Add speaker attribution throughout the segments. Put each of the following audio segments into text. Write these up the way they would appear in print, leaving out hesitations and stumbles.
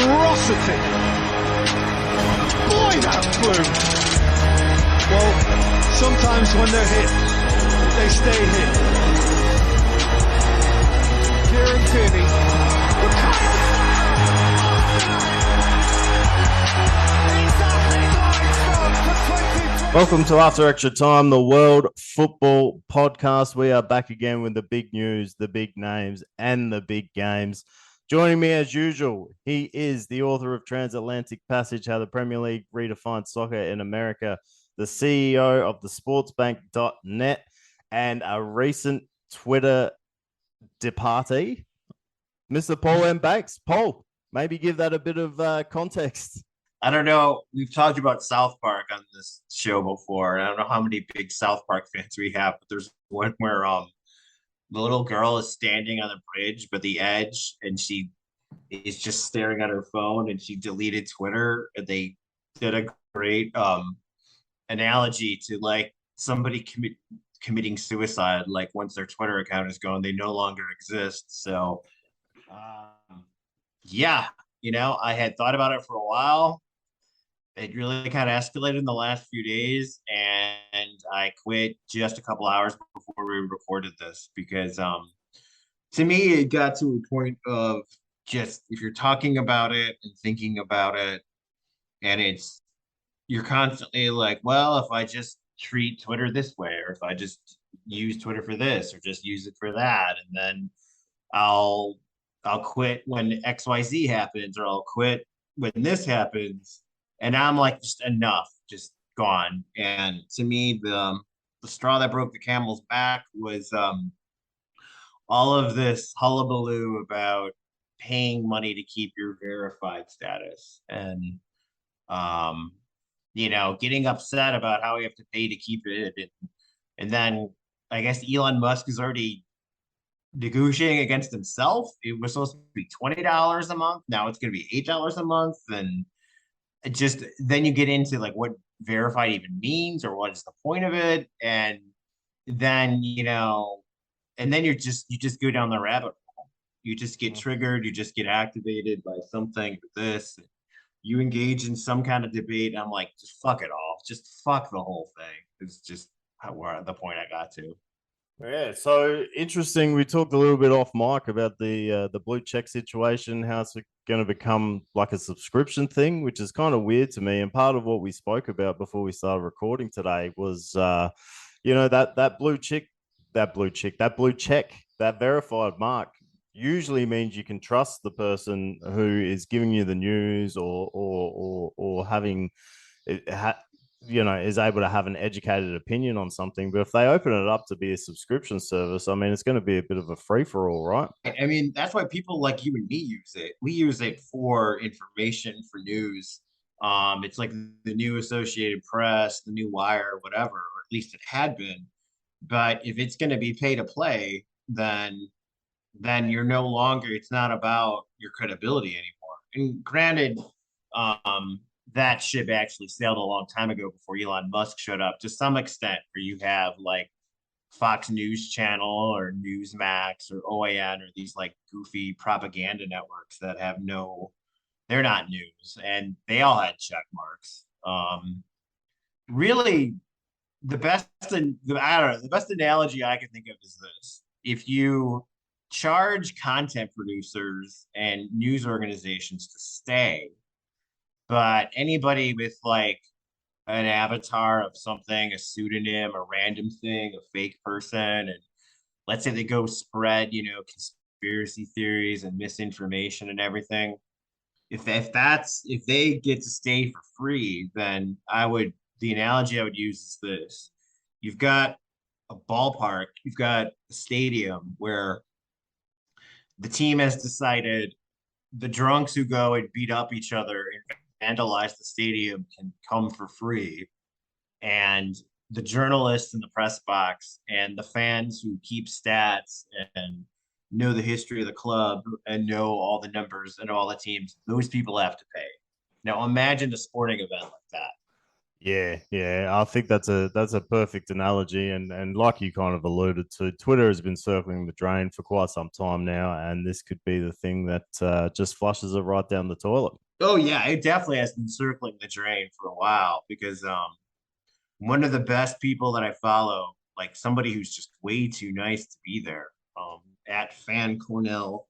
Speaker 1: monstrosity. Boy, that flew. Well, sometimes when they're hit, they stay hit. Kieran Tierney.
Speaker 2: Welcome to After Extra Time, the World Football Podcast. We are back again with the big news, the big names, and the big games. Joining me as usual, he is the author of Transatlantic Passage, How the Premier League Redefined Soccer in America, the CEO of the sportsbank.net, and a recent Twitter departee, Mr. Paul M. Banks. Paul, maybe give that a bit of context.
Speaker 3: I don't know. We've talked about South Park on this show before, and I don't know how many big South Park fans we have, but there's one where the little girl is standing on the bridge by the edge, and she is just staring at her phone, and she deleted Twitter. And they did a great analogy to like somebody committing suicide. Like once their Twitter account is gone, they no longer exist. So, yeah, I had thought about it for a while. It really kind of escalated in the last few days, and I quit just a couple hours before we recorded this because to me it got to a point of just if you're talking about it and thinking about it, and you're constantly like, well, if I just treat Twitter this way, or if I just use Twitter for this or just use it for that, and then I'll quit when XYZ happens, or I'll quit when this happens. And I'm like, just enough, just gone. And to me, the straw that broke the camel's back was all of this hullabaloo about paying money to keep your verified status, and getting upset about how we have to pay to keep it. And then I guess Elon Musk is already negotiating against himself. It was supposed to be $20 a month. Now it's going to be $8 a month, and just then you get into like what verified even means, or what is the point of it, and then you just go down the rabbit hole. You just get triggered, you just get activated by something with this, you engage in some kind of debate, and I'm like, just fuck it all, just fuck the whole thing. It's just the point I got to.
Speaker 2: Yeah, so interesting. We talked a little bit off mic about the blue check situation, how it's going to become like a subscription thing, which is kind of weird to me. And part of what we spoke about before we started recording today was, that blue check, that verified mark usually means you can trust the person who is giving you the news, or having is able to have an educated opinion on something. But if they open it up to be a subscription service, I mean, it's going to be a bit of a free-for-all, right?
Speaker 3: I mean, that's why people like you and me use it. We use it for information, for news. It's like the new Associated Press, the new Wire, whatever, or at least it had been. But if it's going to be pay to play, then you're no longer, it's not about your credibility anymore. And granted, that ship actually sailed a long time ago before Elon Musk showed up, to some extent, where you have like Fox News Channel or Newsmax or OAN, or these like goofy propaganda networks that have they're not news, and they all had check marks. Really, the best analogy I can think of is this: if you charge content producers and news organizations to stay, but anybody with like an avatar of something, a pseudonym, a random thing, a fake person, and let's say they go spread, conspiracy theories and misinformation and everything. If they get to stay for free, then the analogy I would use is this: you've got a ballpark, you've got a stadium where the team has decided the drunks who go and beat up each other and vandalize the stadium can come for free, and the journalists in the press box and the fans who keep stats and know the history of the club and know all the numbers and all the teams, those people have to pay. Now imagine a sporting event like that.
Speaker 2: Yeah. I think that's a perfect analogy, and like you kind of alluded to, Twitter has been circling the drain for quite some time now, and this could be the thing that just flushes it right down the toilet.
Speaker 3: Oh yeah, it definitely has been circling the drain for a while because one of the best people that I follow, like somebody who's just way too nice to be there, at Fan Cornell.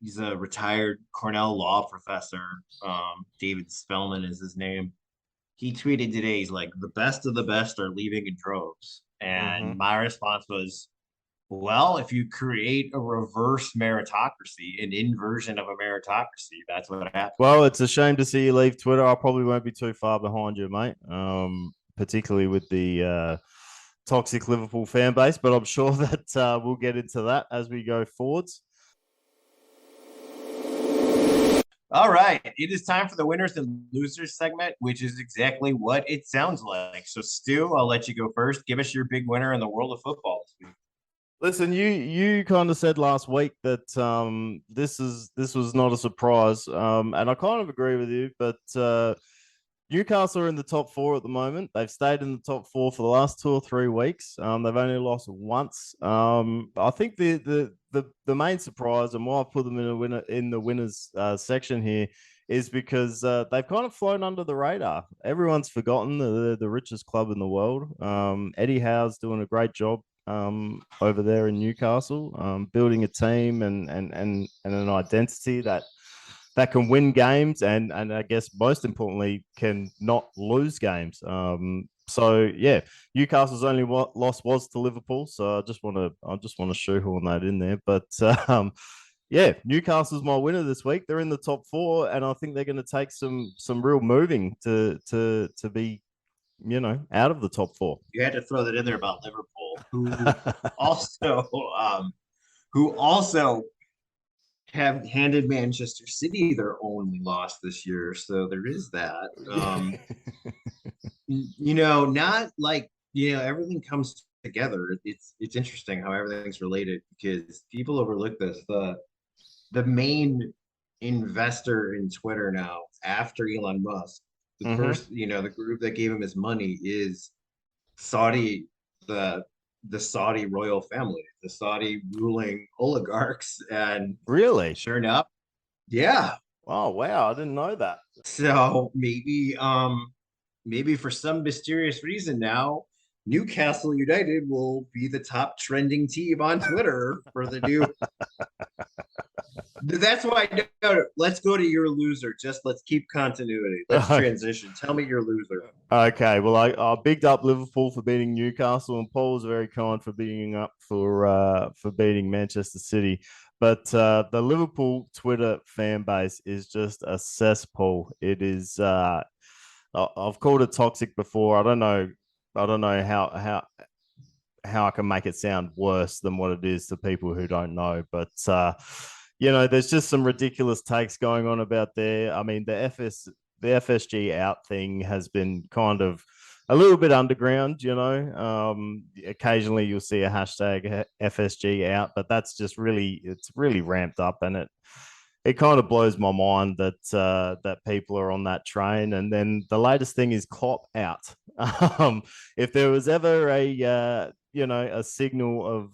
Speaker 3: He's a retired Cornell law professor. David Spellman is his name. He tweeted today, he's like, the best of the best are leaving in droves.
Speaker 2: Mm-hmm.
Speaker 3: And my response was, well, if you create a reverse meritocracy, an inversion of a meritocracy, that's what happens.
Speaker 2: Well, it's a shame to see you leave Twitter. I probably won't be too far behind you, mate. Particularly with the toxic Liverpool fan base, but I'm sure that we'll get into that as we go forwards.
Speaker 3: All right, it is time for the winners and losers segment, which is exactly what it sounds like. So, Stu, I'll let you go first. Give us your big winner in the world of football this week.
Speaker 2: Listen, you kind of said last week that this was not a surprise, and I kind of agree with you. But Newcastle are in the top four at the moment. They've stayed in the top four for the last 2 or 3 weeks. They've only lost once. I think the main surprise and why I put them in the winners section here is because they've kind of flown under the radar. Everyone's forgotten they're the richest club in the world. Eddie Howe's doing a great job over there in Newcastle, building a team and an identity that can win games and I guess most importantly can not lose games. So yeah, Newcastle's only loss was to Liverpool. So I just want to shoehorn that in there. But yeah, Newcastle's my winner this week. They're in the top four, and I think they're going to take some real moving to be out of the top four.
Speaker 3: You had to throw that in there about Liverpool, also who also have handed Manchester City their only loss this year. So there is that. Not like, everything comes together. It's interesting how everything's related because people overlook this. The main investor in Twitter now, after Elon Musk, the first, the group that gave him his money is Saudi, the Saudi royal family, the Saudi ruling oligarchs. And
Speaker 2: really,
Speaker 3: sure enough, yeah.
Speaker 2: Oh wow, I didn't know that.
Speaker 3: So maybe for some mysterious reason now, Newcastle United will be the top trending team on Twitter for the new. That's why. No, let's go to your loser. Let's keep continuity. Let's transition. Tell me your loser.
Speaker 2: Okay, well, I bigged up Liverpool for beating Newcastle, and Paul was very kind for being up for beating Manchester City. But the Liverpool Twitter fan base is just a cesspool. It is. I've called it toxic before. I don't know how I can make it sound worse than what it is to people who don't know. But there's just some ridiculous takes going on about there. I mean, the FSG out thing has been kind of a little bit underground, occasionally you'll see a hashtag FSG out, but that's just it's really ramped up, and it kind of blows my mind that people are on that train. And then the latest thing is Klopp out. If there was ever a signal of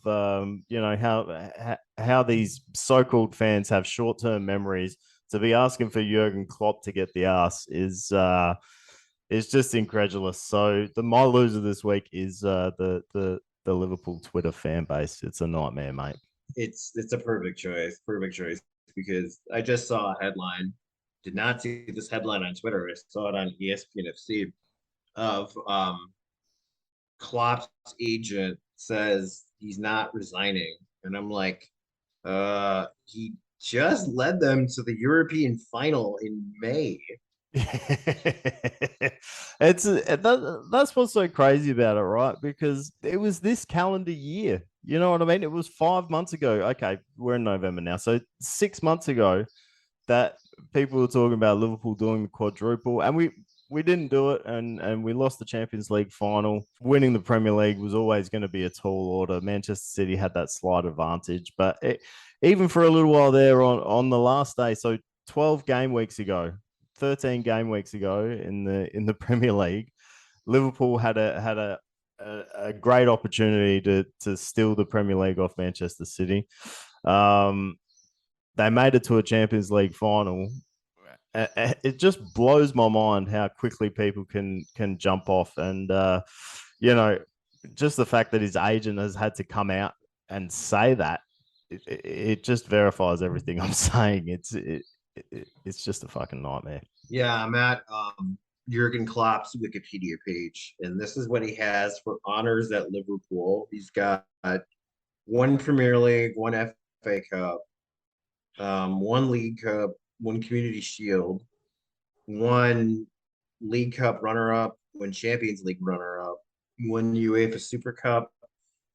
Speaker 2: how these so-called fans have short-term memories, to be asking for Jurgen Klopp to get the ass is just incredulous. So my loser this week is the Liverpool Twitter fan base. It's a nightmare, mate.
Speaker 3: It's a perfect choice, because I just saw a headline. Did not see this headline on Twitter. I saw it on ESPN FC of Klopp's agent says he's not resigning, and I'm like, he just led them to the European final in May.
Speaker 2: That's what's so crazy about it, right? Because it was this calendar year. You know what I mean? It was 5 months ago. Okay, we're in November now. So 6 months ago that people were talking about Liverpool doing the quadruple, and we didn't do it, and we lost the Champions League final. Winning the Premier League was always going to be a tall order. Manchester City had that slight advantage, but even for a little while there on the last day, so 12 game weeks ago, 13 game weeks ago in the Premier League, Liverpool had a great opportunity to steal the Premier League off Manchester City. They made it to a Champions League final. It just blows my mind how quickly people can jump off, and just the fact that his agent has had to come out and say that it just verifies everything I'm saying. It's just a fucking nightmare.
Speaker 3: Yeah, I'm at Jurgen Klopp's Wikipedia page, and this is what he has for honors at Liverpool. He's got one Premier League, one FA Cup, one League Cup, one Community Shield, one League Cup runner-up, one Champions League runner-up, one UEFA Super Cup,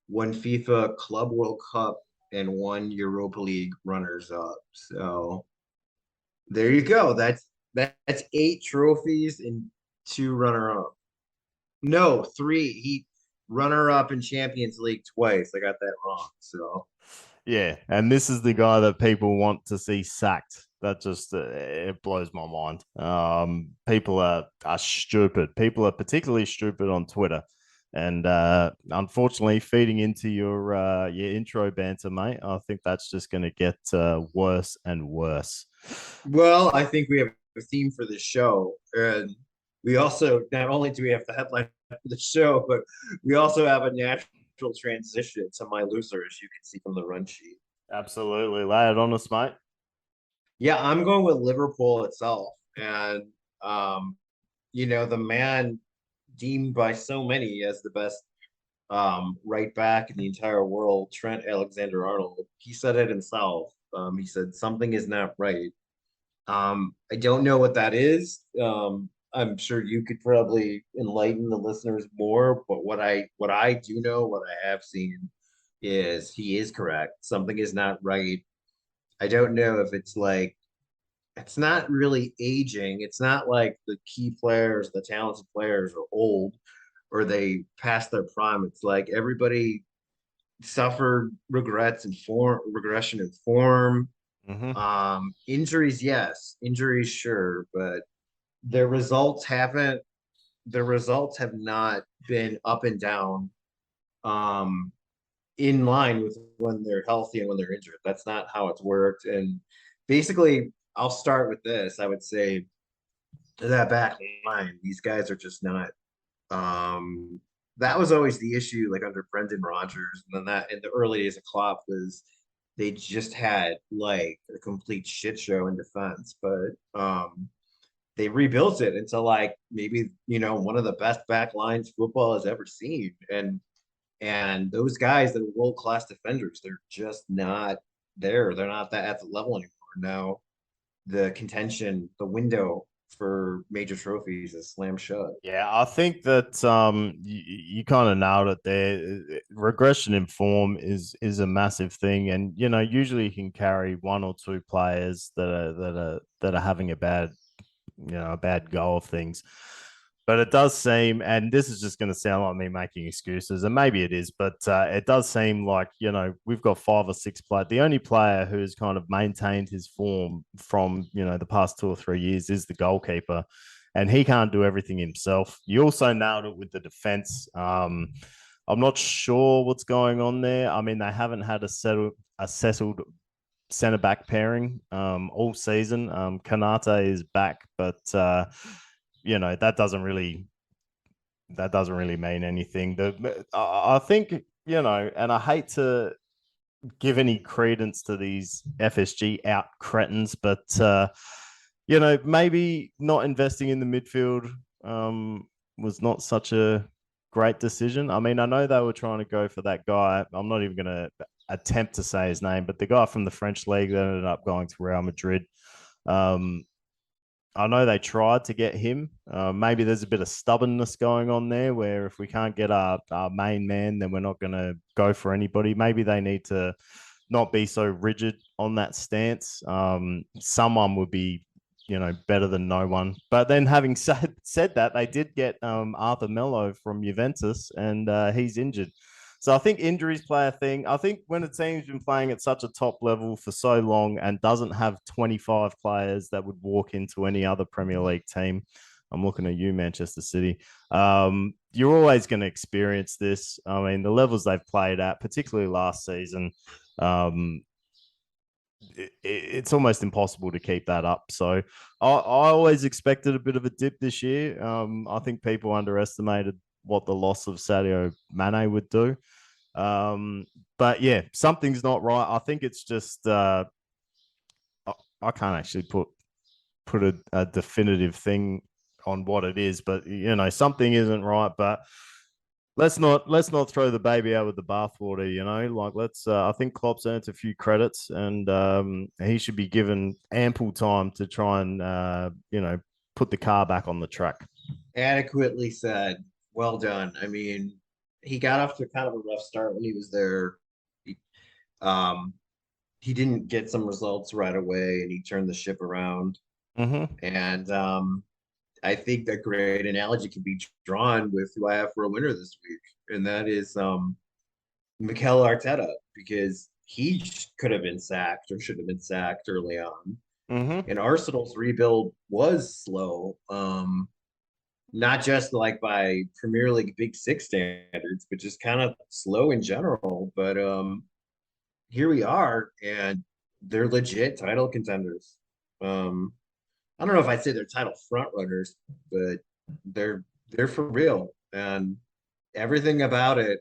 Speaker 3: one FIFA Club World Cup, and one Europa League runners-up. So there you go. That's 8 trophies and 2 runner-up. No, 3. He runner-up in Champions League twice. I got that wrong. So
Speaker 2: yeah, and this is the guy that people want to see sacked. That just it blows my mind. People are stupid. People are particularly stupid on Twitter, and unfortunately, feeding into your intro banter, mate. I think that's just going to get worse and worse.
Speaker 3: Well, I think we have a theme for this show, and we also not only do we have the headline for the show, but we also have a natural transition to my loser, as you can see from the run sheet.
Speaker 2: Absolutely, lay it on us, mate.
Speaker 3: Yeah, I'm going with Liverpool itself, and the man deemed by so many as the best right back in the entire world, Trent Alexander-Arnold. He said it himself. He said something is not right. I don't know what that is. I'm sure you could probably enlighten the listeners more, but what I do know, what I have seen, is he is correct. Something is not right. I don't know if it's like, it's not really aging. It's not like the key players, the talented players are old or they past their prime. It's like everybody suffered regression in form. Injuries, yes, injuries, sure, but their results have not been up and down in line with when they're healthy and when they're injured. That's not how it's worked. And basically, I'll start with this. I would say that back line, these guys are just not. That was always the issue, like under Brendan Rodgers, and then that in the early days of Klopp was they just had like a complete shit show in defense. But they rebuilt it into like maybe one of the best back lines football has ever seen. And those guys that are world-class defenders, they're just not there. They're not that at the level anymore. Now, the contention, the window for major trophies is slammed shut.
Speaker 2: Yeah, I think that you kind of nailed it there. Regression in form is a massive thing, and usually you can carry 1 or 2 players that are having a bad go of things. But it does seem, and this is just going to sound like me making excuses, and maybe it is, but it does seem like, we've got 5 or 6 players. The only player who's kind of maintained his form from, the past 2 or 3 years is the goalkeeper, and he can't do everything himself. You also nailed it with the defense. I'm not sure what's going on there. I mean, they haven't had a settled centre back pairing all season. Kanate is back, but that doesn't really mean anything. I think and I hate to give any credence to these FSG out cretins, but maybe not investing in the midfield was not such a great decision. I mean, I know they were trying to go for that guy. I'm not even going to attempt to say his name, but the guy from the French league that ended up going to Real Madrid. I know they tried to get him. Maybe there's a bit of stubbornness going on there where if we can't get our main man, then we're not going to go for anybody. Maybe they need to not be so rigid on that stance. Someone would be, better than no one. But then having said that, they did get Arthur Melo from Juventus, and he's injured. So I think injuries play a thing. I think when a team's been playing at such a top level for so long and doesn't have 25 players that would walk into any other Premier League team, I'm looking at you, Manchester City. You're always going to experience this. I mean, the levels they've played at, particularly last season, it's almost impossible to keep that up. So I always expected a bit of a dip this year. I think people underestimated what the loss of Sadio Mane would do. But yeah, something's not right. I think it's just I can't actually put a definitive thing on what it is, but something isn't right. But let's not throw the baby out with the bathwater. Like let's. I think Klopp's earned a few credits, and he should be given ample time to try and put the car back on the track.
Speaker 3: Adequately said. Well done. I mean, he got off to kind of a rough start when he was there. He didn't get some results right away, and he turned the ship around.
Speaker 2: Mm-hmm.
Speaker 3: And I think that great analogy can be drawn with who I have for a winner this week, and that is Mikel Arteta, because he could have been sacked or should have been sacked early on.
Speaker 2: Mm-hmm.
Speaker 3: And Arsenal's rebuild was slow, not just like by Premier League Big Six standards, but just kind of slow in general. But here we are, and they're legit title contenders. I don't know if I'd say they're title front runners, but they're for real. And everything about it,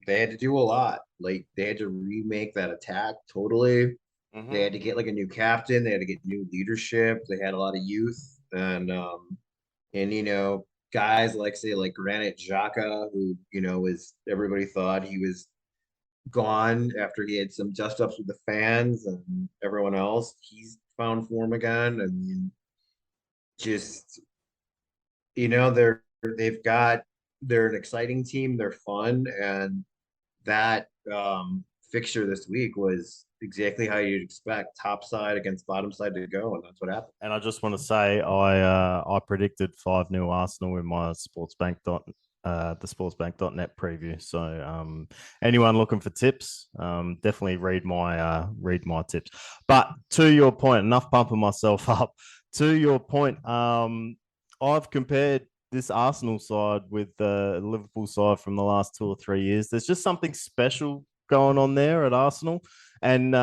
Speaker 3: they had to do a lot. Like they had to remake that attack totally.
Speaker 2: Mm-hmm.
Speaker 3: They had to get like a new captain. They had to get new leadership. They had a lot of youth, and guys like say like Granit Xhaka, who was everybody thought he was gone after he had some dust ups with the fans and everyone else. He's found form again. I mean, just they're an exciting team. They're fun, and that fixture this week was exactly how you'd expect, top side against bottom side to go, and that's what happened.
Speaker 2: And I just want to say I predicted 5-0 Arsenal in my the sportsbank.net preview. So anyone looking for tips, definitely read my tips. But to your point, enough pumping myself up. To your point, I've compared this Arsenal side with the Liverpool side from the last 2 or 3 years. There's just something special going on there at Arsenal. And,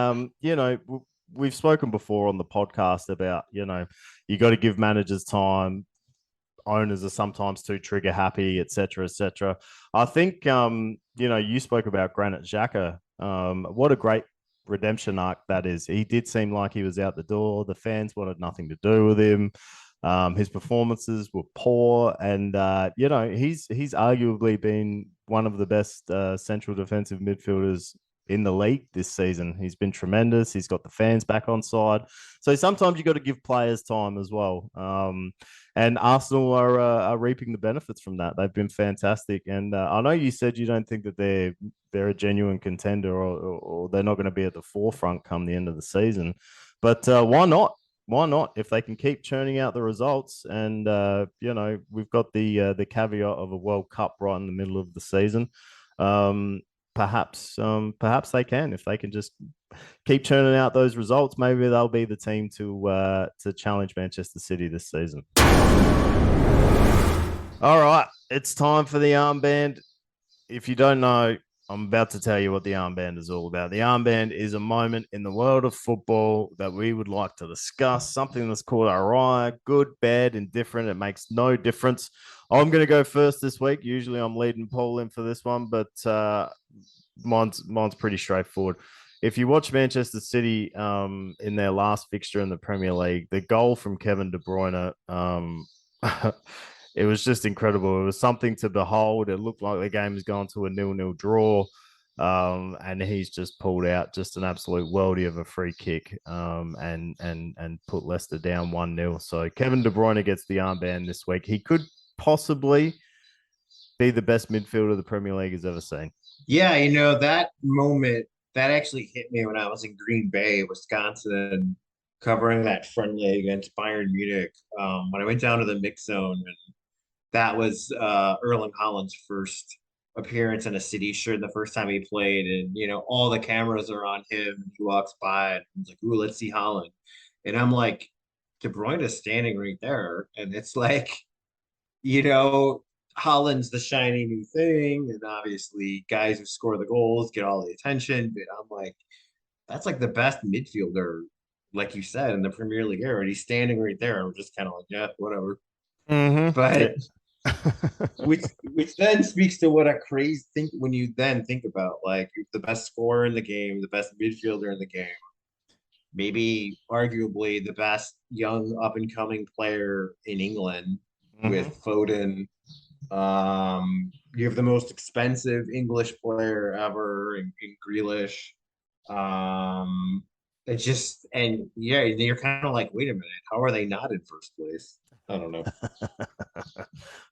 Speaker 2: we've spoken before on the podcast about, you got to give managers time. Owners are sometimes too trigger happy, et cetera, et cetera. I think, you spoke about Granit Xhaka. What a great redemption arc that is. He did seem like he was out the door. The fans wanted nothing to do with him. His performances were poor, and he's arguably been one of the best central defensive midfielders in the league this season. He's been tremendous. He's got the fans back on side. So sometimes you got to give players time as well. And Arsenal are reaping the benefits from that. They've been fantastic. And I know you said you don't think that they're a genuine contender or they're not going to be at the forefront come the end of the season. But why not? Why not? If they can keep churning out the results, and we've got the caveat of a World Cup right in the middle of the season. Perhaps they can. If they can just keep churning out those results, maybe they'll be the team to challenge Manchester City this season. All right, it's time for the armband. If you don't know, I'm about to tell you what the armband is all about. The armband is a moment in the world of football that we would like to discuss, something that's caught our eye, good, bad, indifferent. It makes no difference. I'm going to go first this week. Usually I'm leading Paul in for this one, but mine's pretty straightforward. If you watch Manchester City in their last fixture in the Premier League, the goal from Kevin De Bruyne, it was just incredible. It was something to behold. It looked like the game was going to a 0-0 draw. And he's just pulled out just an absolute worldie of a free kick and put Leicester down 1-0. So Kevin De Bruyne gets the armband this week. He could possibly be the best midfielder the Premier League has ever seen.
Speaker 3: Yeah, that moment, that actually hit me when I was in Green Bay, Wisconsin, covering that friendly against Bayern Munich. When I went down to the mix zone, and that was Erling Haaland's first appearance in a City shirt the first time he played, and all the cameras are on him, and he walks by, and he's like, "Ooh, let's see Holland," and I'm like, De Bruyne is standing right there, and it's like, you know, Holland's the shiny new thing, and obviously guys who score the goals get all the attention. But I'm like, that's like the best midfielder, like you said, in the Premier League era. And he's standing right there, and we're just kind of like, yeah, whatever.
Speaker 2: Yeah.
Speaker 3: But which then speaks to what a crazy think when you then think about like the best scorer in the game, the best midfielder in the game, maybe arguably the best young up and coming player in England with Foden. You have the most expensive English player ever in Grealish. It's just, and yeah, you're kind of like, wait a minute, how are they not in first place? I don't know.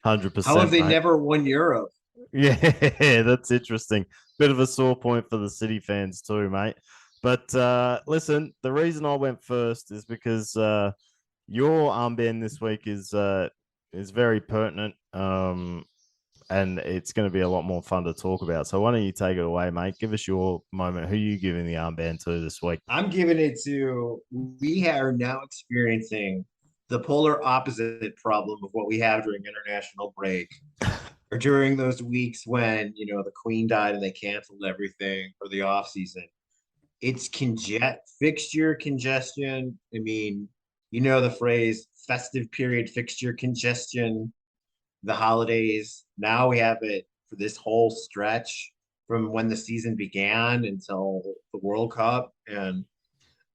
Speaker 2: 100%.
Speaker 3: How have they
Speaker 2: mate.
Speaker 3: never won Europe?
Speaker 2: Yeah, that's interesting. Bit of a sore point for the City fans too, mate. But listen, the reason I went first is because your armband this week is very pertinent. And it's going to be a lot more fun to talk about. So why don't you take it away, mate? Give us your moment. Who are you giving the armband to this week?
Speaker 3: I'm giving it to, we are now experiencing the polar opposite problem of what we have during international break or during those weeks when, the Queen died and they canceled everything for the off season. It's fixture congestion. I mean, the phrase festive period fixture congestion, the holidays. Now we have it for this whole stretch from when the season began until the World Cup. And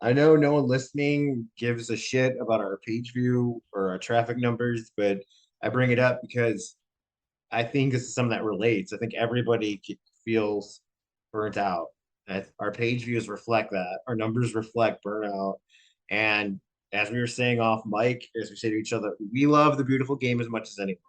Speaker 3: I know no one listening gives a shit about our page view or our traffic numbers, but I bring it up because I think this is something that relates. I think everybody feels burnt out. Our page views reflect that. Our numbers reflect burnout. And as we were saying off mic, as we say to each other, we love the beautiful game as much as anyone.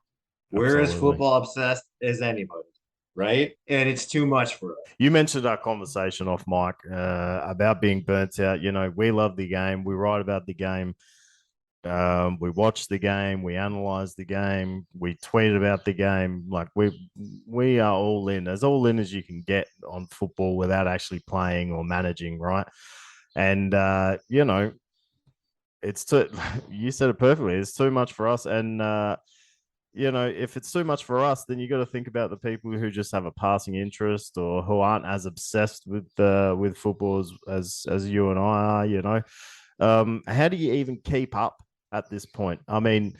Speaker 3: We're as
Speaker 2: Absolutely.
Speaker 3: football obsessed as anybody, right? And it's too much for us.
Speaker 2: You mentioned our conversation off mic about being burnt out. We love the game. We write about the game. We watch the game. We analyze the game. We tweet about the game. Like we are all in, as all in as you can get on football without actually playing or managing, right? And it's too. You said it perfectly. It's too much for us, and if it's too much for us, then you got to think about the people who just have a passing interest or who aren't as obsessed with football as you and I are. How do you even keep up at this point? I mean,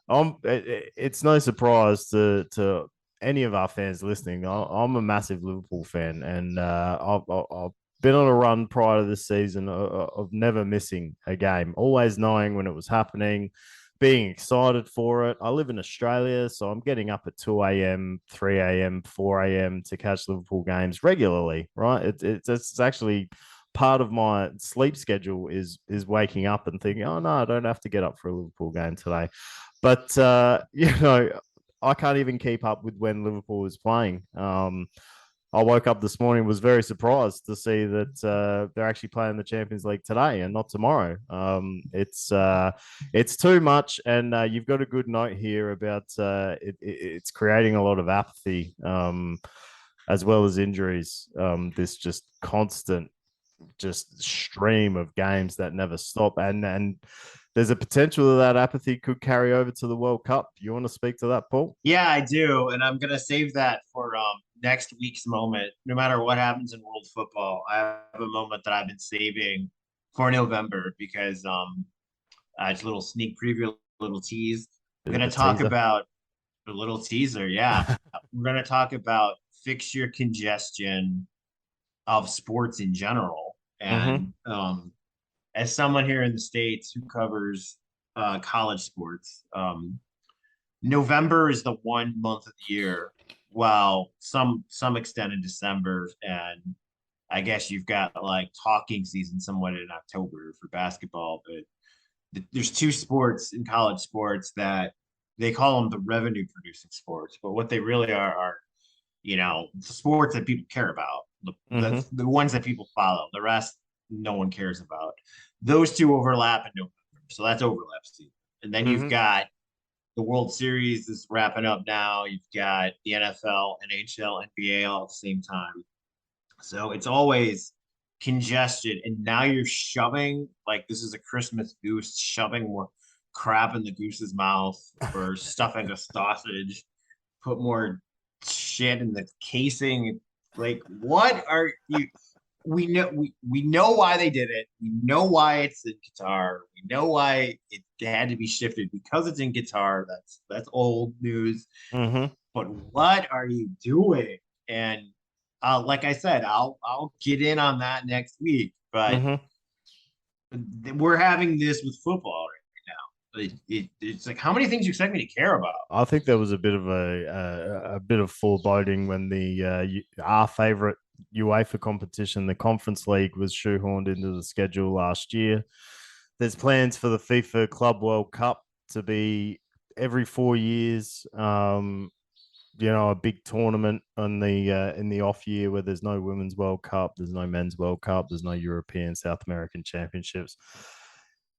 Speaker 2: it's no surprise to any of our fans listening. I'm a massive Liverpool fan, and I've been on a run prior to this season of never missing a game, always knowing when it was happening, being excited for it. I live in Australia, so I'm getting up at 2 a.m., 3 a.m., 4 a.m. to catch Liverpool games regularly, right? It's actually part of my sleep schedule is waking up and thinking, oh, no, I don't have to get up for a Liverpool game today. But, I can't even keep up with when Liverpool is playing. I woke up this morning, was very surprised to see that they're actually playing the Champions League today and not tomorrow. It's too much, and you've got a good note here about it's creating a lot of apathy as well as injuries. This just constant, just stream of games that never stop, and there's a potential that apathy could carry over to the World Cup. You want to speak to that, Paul?
Speaker 3: Yeah, I do, and I'm gonna save that for next week's moment. No matter what happens in world football, I have a moment that I've been saving for November because it's a little sneak preview, a little tease. We're gonna talk about a little teaser. Yeah, we're gonna talk about fixture congestion of sports in general, and as someone here in the States who covers college sports, November is the one month of the year, while some extent in December, and I guess you've got like talking season somewhat in October for basketball. But there's two sports in college sports that they call them the revenue producing sports, but what they really are the sports that people care about, the ones that people follow. The rest no one cares about. Those two overlap in November, so that's overlap season. And then you've got the World Series is wrapping up now. You've got the NFL, NHL, NBA all at the same time. So it's always congested. And now you're shoving, like this is a Christmas goose, shoving more crap in the goose's mouth or stuffing a sausage, put more shit in the casing. Like, what are you? We know why they did it. We know why it's in Qatar. We know why it had to be shifted because it's in Qatar. That's old news.
Speaker 2: Mm-hmm.
Speaker 3: But what are you doing? And like I said, I'll get in on that next week. But we're having this with football right now. It's like, how many things you expect me to care about?
Speaker 2: I think there was a bit of a bit of foreboding when our favorite UEFA competition, the Conference League, was shoehorned into the schedule last year. There's plans for the FIFA Club World Cup to be every 4 years. A big tournament on the in the off year where there's no Women's World Cup, there's no Men's World Cup, there's no European, South American Championships.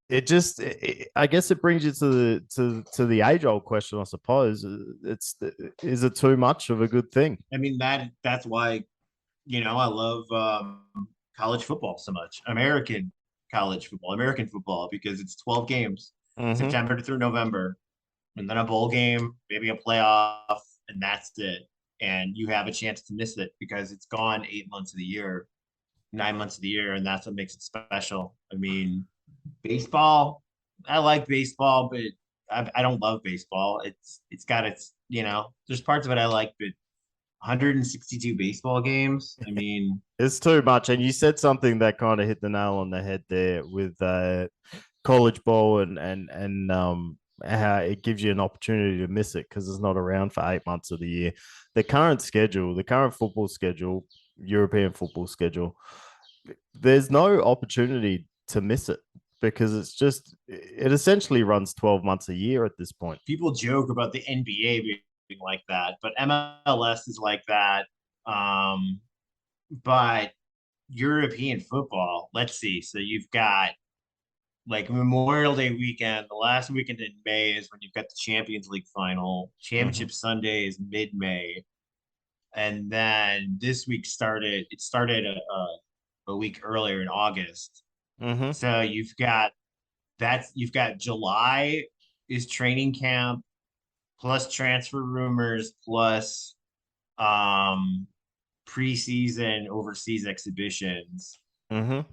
Speaker 2: I guess it brings you to the age old question, I suppose. Is it too much of a good thing?
Speaker 3: I mean, that's why, I love college football so much. American football, because it's 12 games, September through November, and then a bowl game, maybe a playoff, and that's it. And you have a chance to miss it because it's gone 8 months of the year, 9 months of the year, and that's what makes it special. I mean, baseball, I like baseball, but I don't love baseball. It's got its, there's parts of it I like, but 162 baseball games. I mean,
Speaker 2: it's too much. And you said something that kind of hit the nail on the head there with college ball and how it gives you an opportunity to miss it because it's not around for 8 months of the year. The current football schedule, European football schedule, there's no opportunity to miss it because it essentially runs 12 months a year at this point.
Speaker 3: People joke about the NBA being like that, but MLS is like that. But European football, let's see. So you've got like Memorial Day weekend. The last weekend in May is when you've got the Champions League final. Championship Sunday is mid-May. And then this week started a week earlier in August. So you've got July is training camp plus transfer rumors plus preseason overseas exhibitions.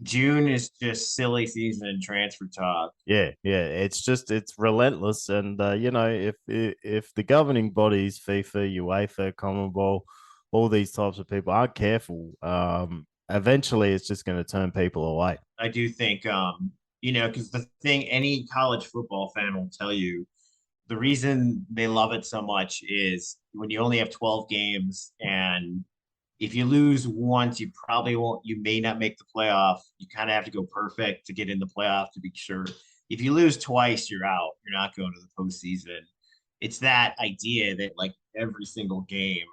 Speaker 3: June is just silly season and transfer talk.
Speaker 2: Yeah. It's relentless. And if the governing bodies, FIFA, UEFA, CONMEBOL, all these types of people aren't careful, eventually it's just going to turn people away.
Speaker 3: I do think, because the thing any college football fan will tell you, the reason they love it so much is when you only have 12 games, and if you lose once, you may not make the playoff. You kind of have to go perfect to get in the playoff to be sure. If you lose twice, you're out. You're not going to the postseason. It's that idea that like every single game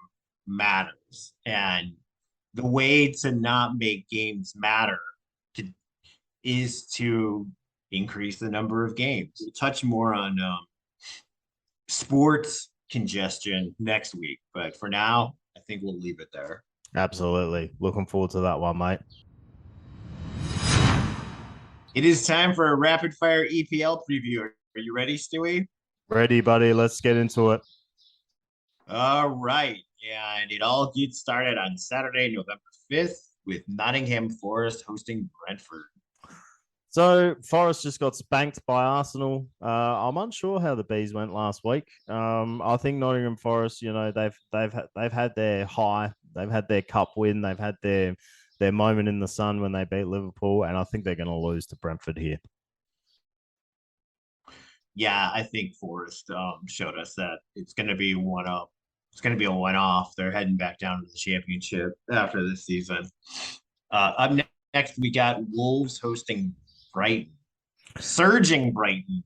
Speaker 3: matters. And the way to not make games matter is to increase the number of games. We'll touch more on sports congestion next week, but for now, I think we'll leave it there.
Speaker 2: Absolutely. Looking forward to that one, mate.
Speaker 3: It is time for a rapid fire EPL preview. Are you ready, Stewie?
Speaker 2: Ready, buddy. Let's get into it.
Speaker 3: All right. And it all gets started on Saturday, November 5th, with Nottingham Forest hosting Brentford.
Speaker 2: So Forest just got spanked by Arsenal. I'm unsure how the Bees went last week. I think Nottingham Forest, they've had their high, they've had their cup win, they've had their moment in the sun when they beat Liverpool, and I think they're going to lose to Brentford here.
Speaker 3: Yeah, I think Forest showed us that it's going to be one-up. It's going to be a one-off. They're heading back down to the championship after this season. Up next, we got Wolves hosting Brighton. Surging Brighton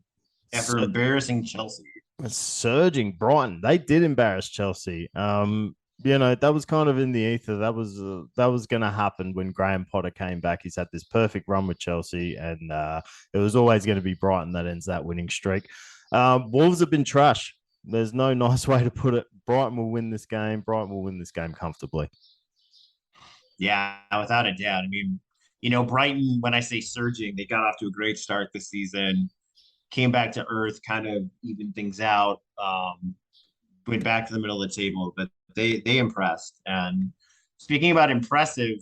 Speaker 3: after embarrassing Chelsea.
Speaker 2: Surging Brighton. They did embarrass Chelsea. That was kind of in the ether. That was going to happen when Graham Potter came back. He's had this perfect run with Chelsea, and it was always going to be Brighton that ends that winning streak. Wolves have been trash. There's no nice way to put it. Brighton will win this game. Brighton will win this game comfortably.
Speaker 3: Yeah, without a doubt. I mean, Brighton, when I say surging, they got off to a great start this season, came back to earth, kind of evened things out, went back to the middle of the table, but they impressed. And speaking about impressive,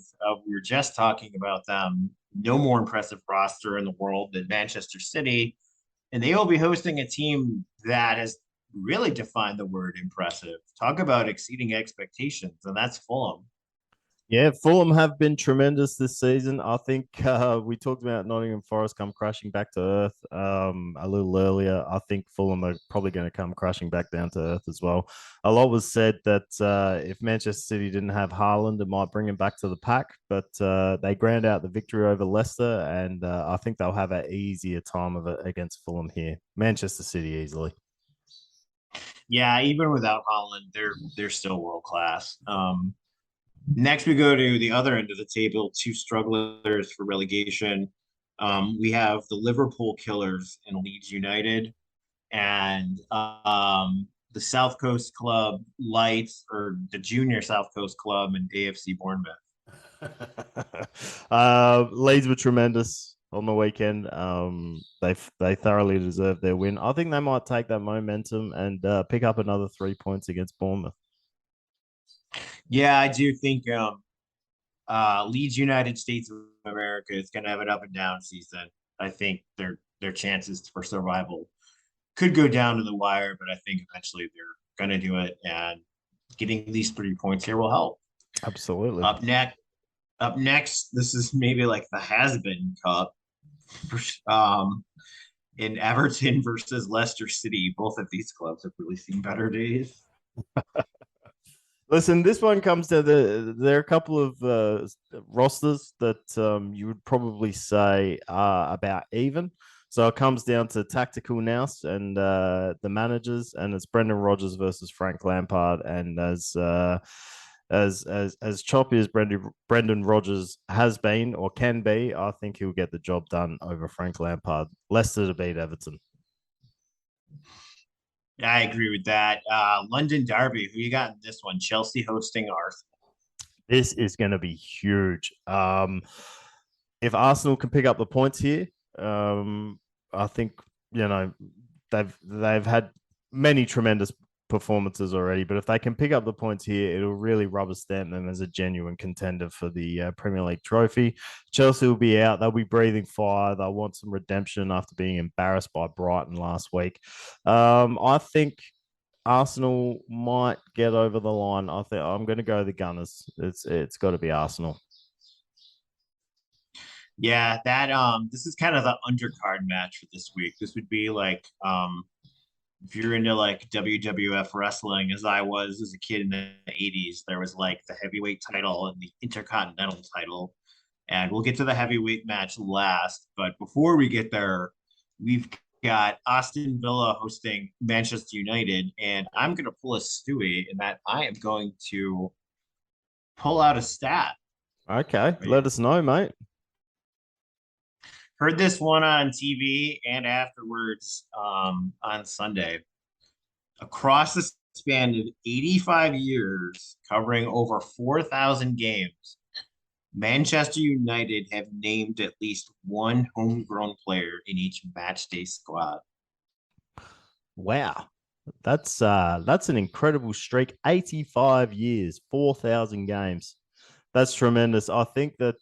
Speaker 3: we were just talking about them. No more impressive roster in the world than Manchester City, and they will be hosting a team that has really defined the word impressive. Talk about exceeding expectations, and that's Fulham.
Speaker 2: Yeah, Fulham have been tremendous this season. I think we talked about Nottingham Forest come crashing back to earth a little earlier. I think Fulham are probably going to come crashing back down to earth as well. A lot was said that if Manchester City didn't have Haaland, it might bring him back to the pack, but they ground out the victory over Leicester, and I think they'll have an easier time of it against Fulham here. Manchester City easily.
Speaker 3: Yeah, even without Haaland, they're still world class. Next, we go to the other end of the table, two strugglers for relegation. We have the Liverpool Killers and Leeds United, and the South Coast Club Lights, or the Junior South Coast Club, and AFC Bournemouth.
Speaker 2: Leeds were tremendous on the weekend. They thoroughly deserved their win. I think they might take that momentum and pick up another 3 points against Bournemouth.
Speaker 3: Yeah, I do think Leeds United States of America is going to have an up and down season. I think their chances for survival could go down to the wire, but I think eventually they're going to do it, and getting these 3 points here will help.
Speaker 2: Absolutely.
Speaker 3: Up next, this is maybe like the has-been cup, in Everton versus Leicester City. Both of these clubs have really seen better days.
Speaker 2: Listen, this one comes to there are a couple of rosters that you would probably say are about even. So it comes down to tactical nous and the managers, and it's Brendan Rodgers versus Frank Lampard. And as choppy as Brendan Rodgers has been or can be, I think he'll get the job done over Frank Lampard. Leicester to beat Everton.
Speaker 3: Yeah, I agree with that. London Derby, who you got in this one? Chelsea hosting Arsenal.
Speaker 2: This is going to be huge. If Arsenal can pick up the points here, I think they've had many tremendous performances already, but if they can pick up the points here, it'll really rubber stamp them as a genuine contender for the Premier League trophy. Chelsea will be out. They'll be breathing fire. They'll want some redemption after being embarrassed by Brighton last week. I think Arsenal might get over the line. I think I'm going to go the Gunners. It's got to be Arsenal.
Speaker 3: Yeah, that this is kind of the undercard match for this week. This would be like if you're into like WWF wrestling, as I was as a kid in the 80s, there was like the heavyweight title and the intercontinental title. And we'll get to the heavyweight match last. But before we get there, we've got Aston Villa hosting Manchester United. And I'm going to pull a Stewie in that I am going to pull out a stat.
Speaker 2: Okay, let us know, mate.
Speaker 3: Heard this one on TV and afterwards on Sunday. Across the span of 85 years, covering over 4,000 games, Manchester United have named at least one homegrown player in each matchday squad.
Speaker 2: Wow. That's an incredible streak. 85 years, 4,000 games. That's tremendous. I think that,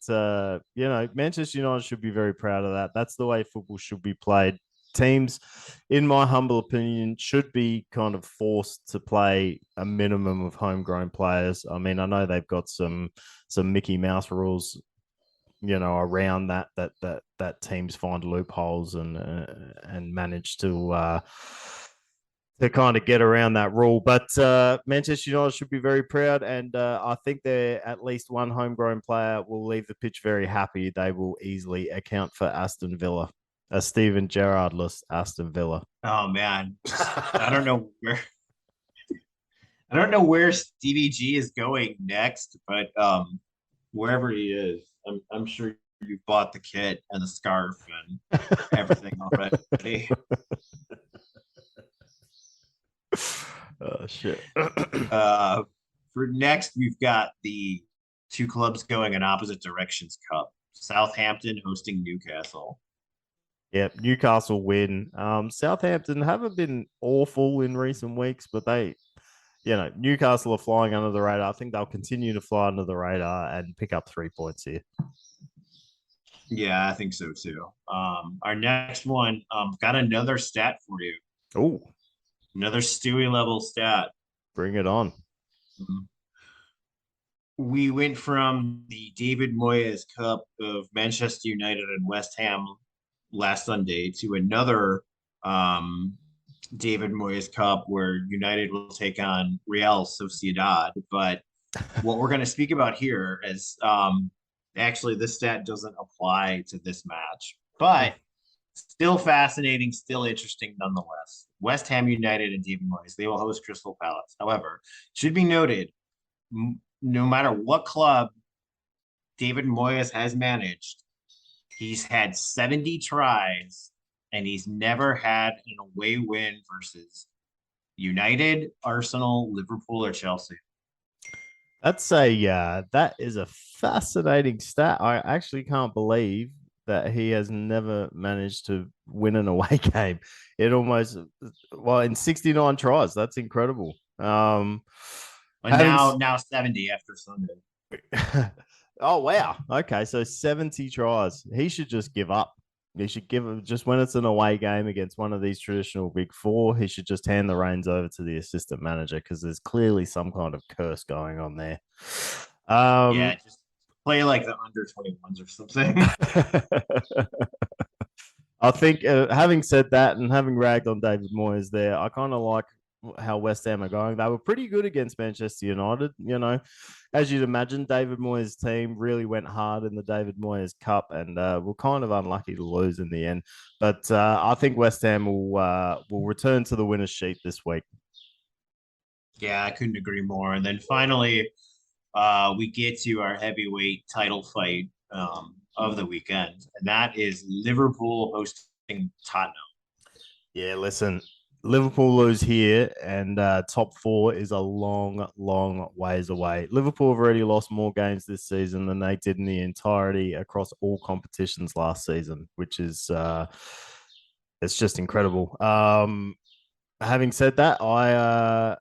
Speaker 2: Manchester United should be very proud of that. That's the way football should be played. Teams, in my humble opinion, should be kind of forced to play a minimum of homegrown players. I mean, I know they've got some Mickey Mouse rules, around that teams find loopholes and manage to kind of get around that rule. But Manchester United should be very proud, and I think they're at least one homegrown player will leave the pitch very happy. They will easily account for Aston Villa, a Steven Gerrard-less Aston Villa.
Speaker 3: Oh man, I don't know where Stevie G is going next, but wherever he is, I'm sure you've bought the kit and the scarf and everything already.
Speaker 2: Oh shit.
Speaker 3: For next, we've got the two clubs going in opposite directions cup. Southampton hosting Newcastle.
Speaker 2: Yep, Newcastle win. Southampton haven't been awful in recent weeks, but Newcastle are flying under the radar. I think they'll continue to fly under the radar and pick up 3 points here.
Speaker 3: Yeah, I think so too. Our next one, got another stat for you.
Speaker 2: Oh,
Speaker 3: Another Stewie level stat.
Speaker 2: bring it on.
Speaker 3: We went from the David Moyes Cup of Manchester United and West Ham last Sunday to another David Moyes Cup where United will take on Real Sociedad. But what we're going to speak about here is actually this stat doesn't apply to this match, but still fascinating, still interesting nonetheless. West Ham United and David Moyes, they will host Crystal Palace. However, it should be noted, no matter what club David Moyes has managed, he's had 70 tries and he's never had an away win versus United, Arsenal, Liverpool, or Chelsea.
Speaker 2: That is a fascinating stat. I actually can't believe that he has never managed to win an away game. In 69 tries. That's incredible.
Speaker 3: And now 70 after Sunday.
Speaker 2: Oh wow. Okay, so 70 tries. He should just give up. He should just when it's an away game against one of these traditional big four, he should just hand the reins over to the assistant manager because there's clearly some kind of curse going on there.
Speaker 3: Yeah, just play like the under 21s or something.
Speaker 2: I think having said that and having ragged on David Moyes there, I kind of like how West Ham are going. They were pretty good against Manchester United. As you'd imagine, David Moyes' team really went hard in the David Moyes Cup and were kind of unlucky to lose in the end. But I think West Ham will return to the winner's sheet this week.
Speaker 3: Yeah, I couldn't agree more. And then finally, we get to our heavyweight title fight of the weekend, and that is Liverpool hosting Tottenham.
Speaker 2: Yeah, listen, Liverpool lose here, and top four is a long, long ways away. Liverpool have already lost more games this season than they did in the entirety across all competitions last season, which is it's just incredible. Having said that, I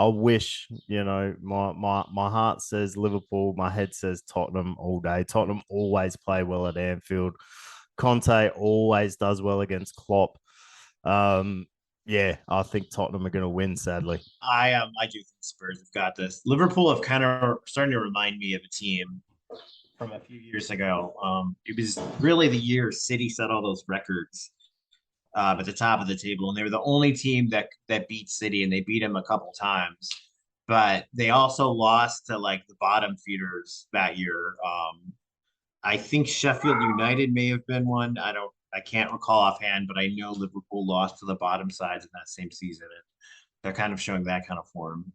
Speaker 2: wish, my heart says Liverpool, my head says Tottenham all day. Tottenham always play well at Anfield. Conte always does well against Klopp. I think Tottenham are going to win, sadly.
Speaker 3: I do think Spurs have got this. Liverpool have kind of starting to remind me of a team from a few years ago. It was really the year City set all those records at the top of the table, and they were the only team that beat City, and they beat them a couple times. But they also lost to like the bottom feeders that year. I think Sheffield United may have been one. I can't recall offhand, but I know Liverpool lost to the bottom sides in that same season, and they're kind of showing that kind of form.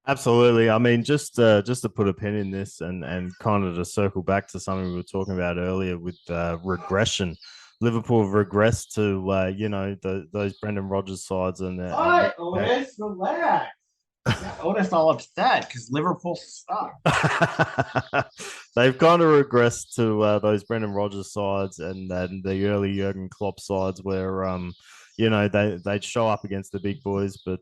Speaker 2: Absolutely. I mean, just to put a pin in this and kind of to circle back to something we were talking about earlier with regression. Liverpool have regressed to those Brendan Rodgers sides and
Speaker 3: Otis, relax. Otis all upset because Liverpool suck.
Speaker 2: They've kind of regressed to those Brendan Rodgers sides and then the early Jurgen Klopp sides where they'd show up against the big boys but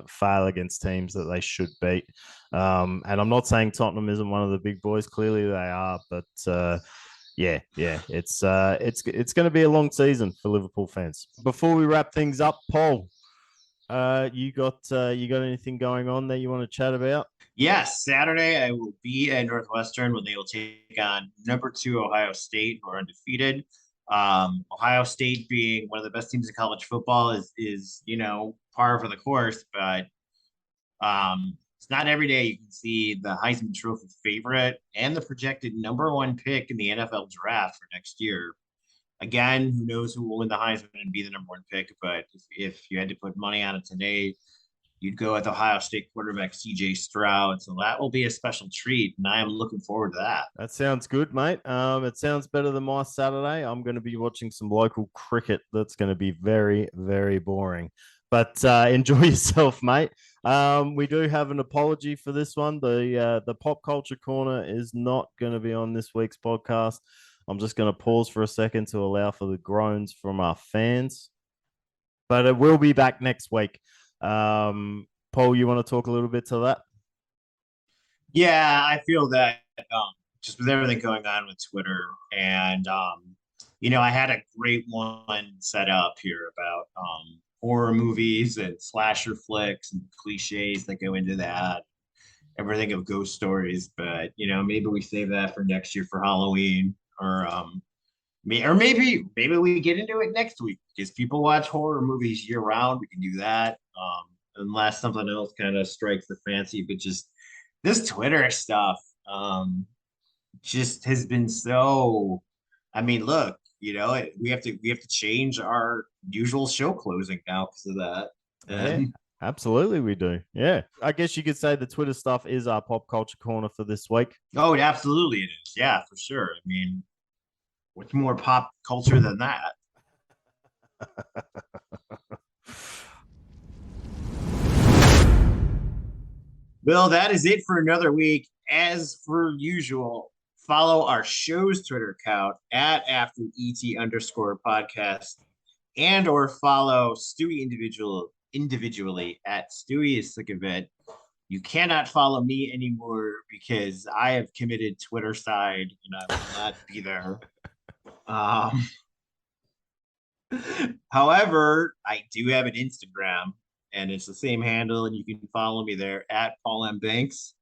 Speaker 2: fail against teams that they should beat. And I'm not saying Tottenham isn't one of the big boys. Clearly they are, but it's going to be a long season for Liverpool fans. Before we wrap things up, Paul, you got anything going on that you want to chat about?
Speaker 3: Yes, Saturday I will be at Northwestern when they will take on number 2 Ohio State, who are undefeated. Ohio State being one of the best teams in college football is par for the course, but it's not every day you can see the Heisman Trophy favorite and the projected number 1 pick in the NFL draft for next year. Again, who knows who will win the Heisman and be the number 1 pick, but if you had to put money on it today, you'd go with Ohio State quarterback C.J. Stroud. So that will be a special treat, and I am looking forward to that.
Speaker 2: That sounds good, mate. It sounds better than my Saturday. I'm going to be watching some local cricket that's going to be very, very boring. But enjoy yourself, mate. We do have an apology for this one. The pop culture corner is not going to be on this week's podcast. I'm just going to pause for a second to allow for the groans from our fans, but it will be back next week. Paul, you want to talk a little bit to that?
Speaker 3: Yeah, I feel that just with everything going on with Twitter, and I had a great one set up here about horror movies and slasher flicks and cliches that go into that. Everything of ghost stories, but maybe we save that for next year for Halloween, or maybe we get into it next week because people watch horror movies year round. We can do that, unless something else kind of strikes the fancy. But just this Twitter stuff, just has been so. I mean, look, we have to change our usual show closing now because of that.
Speaker 2: Yeah, absolutely, we do. Yeah, I guess you could say the Twitter stuff is our pop culture corner for this week.
Speaker 3: Oh, absolutely, it is. Yeah, for sure. I mean, what's more pop culture than that? Well, that is it for another week. As per usual, follow our show's Twitter account at @AfterET_podcast, and or follow Stewie individually at Stewie is sick of it. You cannot follow me anymore because I have committed Twitter side and I will not be there. However, I do have an Instagram and it's the same handle, and you can follow me there at Paul M. Banks.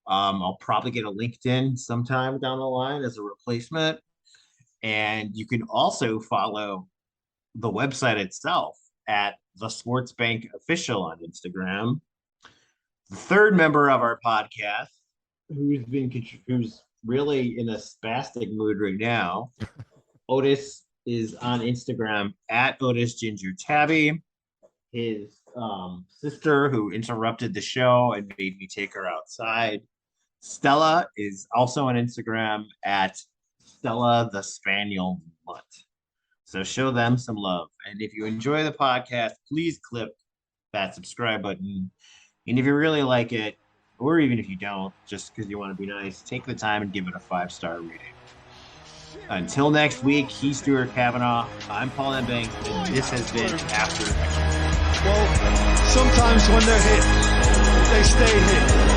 Speaker 3: I'll probably get a LinkedIn sometime down the line as a replacement. And you can also follow the website itself at the Sports Bank Official on Instagram. The third member of our podcast, who's really in a spastic mood right now, Otis is on Instagram at Otis Ginger Tabby. His sister, who interrupted the show and made me take her outside, Stella, is also on Instagram at Stella the Spaniel Mutt. So show them some love. And if you enjoy the podcast, please click that subscribe button. And if you really like it, or even if you don't, just because you want to be nice, take the time and give it a 5-star rating. Until next week, he's Stuart Kavanaugh. I'm Paul M. Banks, and this has been After Extra.
Speaker 1: Well, sometimes when they're hit, they stay hit.